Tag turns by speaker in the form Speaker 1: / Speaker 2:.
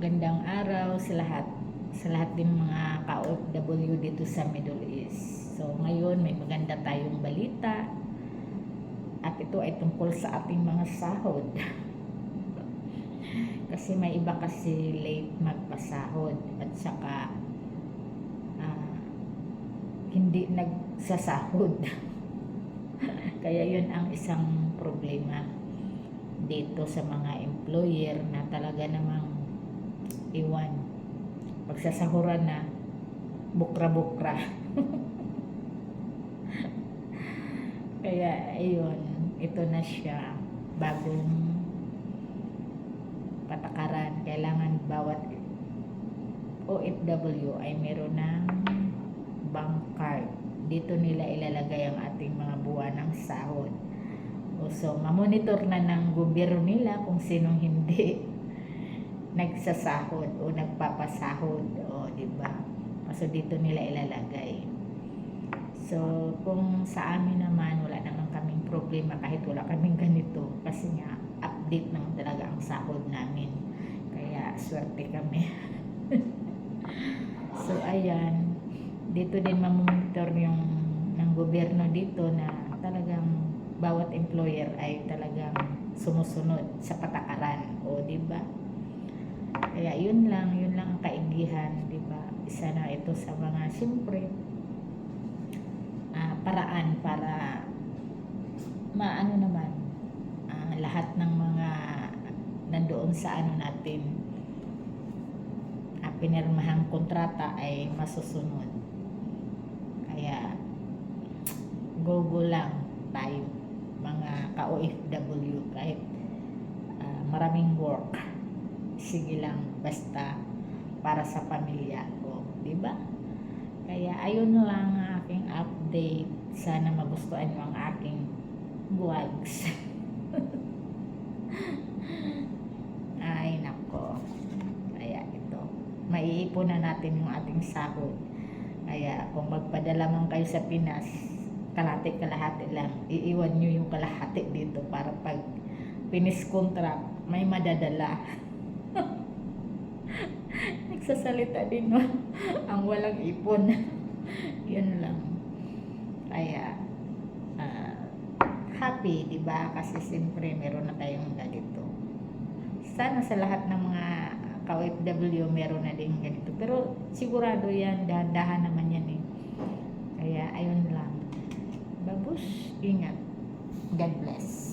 Speaker 1: Magandang araw sa lahat din mga ka-OFW dito sa Middle East. So ngayon may maganda tayong balita at ito ay tungkol sa ating mga sahod. Kasi may iba kasi late magpasahod at saka hindi nagsasahod. Kaya yun ang isang problema dito sa mga employer na talaga namang iwan pagsasahuran na bukra-bukra. Kaya ayun, ito na siya, bagong patakaran. Kailangan bawat OFW ay meron ng bank card. Dito nila ilalagay ang ating mga buwanang sahod. So mamonitor na ng gobyerno nila kung sinong hindi nagsasahod o nagpapasahod, o di ba? So dito nila ilalagay. So kung sa amin naman wala naman kaming problema kahit wala kaming ganito, kasi nga update naman talaga ang sahod namin. Kaya swerte kami. So ayan, dito din mamonitor yung ng gobyerno dito na talagang bawat employer ay talagang sumusunod sa patakaran, o di ba? Kaya yun lang ang kaigihan, di ba? Isa na ito sa mga siyempre paraan para maano naman lahat ng mga nandoon sa ano natin pinirmahang kontrata ay masusunod. Kaya go lang tayo mga ka-OFW kahit maraming work, sige lang basta para sa pamilya ko, di ba? Kaya ayun lang ang aking update. Sana magustuhan mo ang aking vlogs. Ay nako, kaya ito maiipon na natin yung ating sahod. Kaya kung magpadala man kayo sa Pinas, kalahati lang, iiwan nyo yung kalahati dito para pag finish contract may madadala. Nagsasalita din no? Ang walang ipon. Yun lang. Kaya happy, di ba? Kasi siyempre meron na tayong ganito. Sana sa lahat ng mga ka-OFW meron na din ganito. Pero sigurado yan, dahan-dahan naman yan eh. Kaya ayun lang. Babush, ingat. God bless.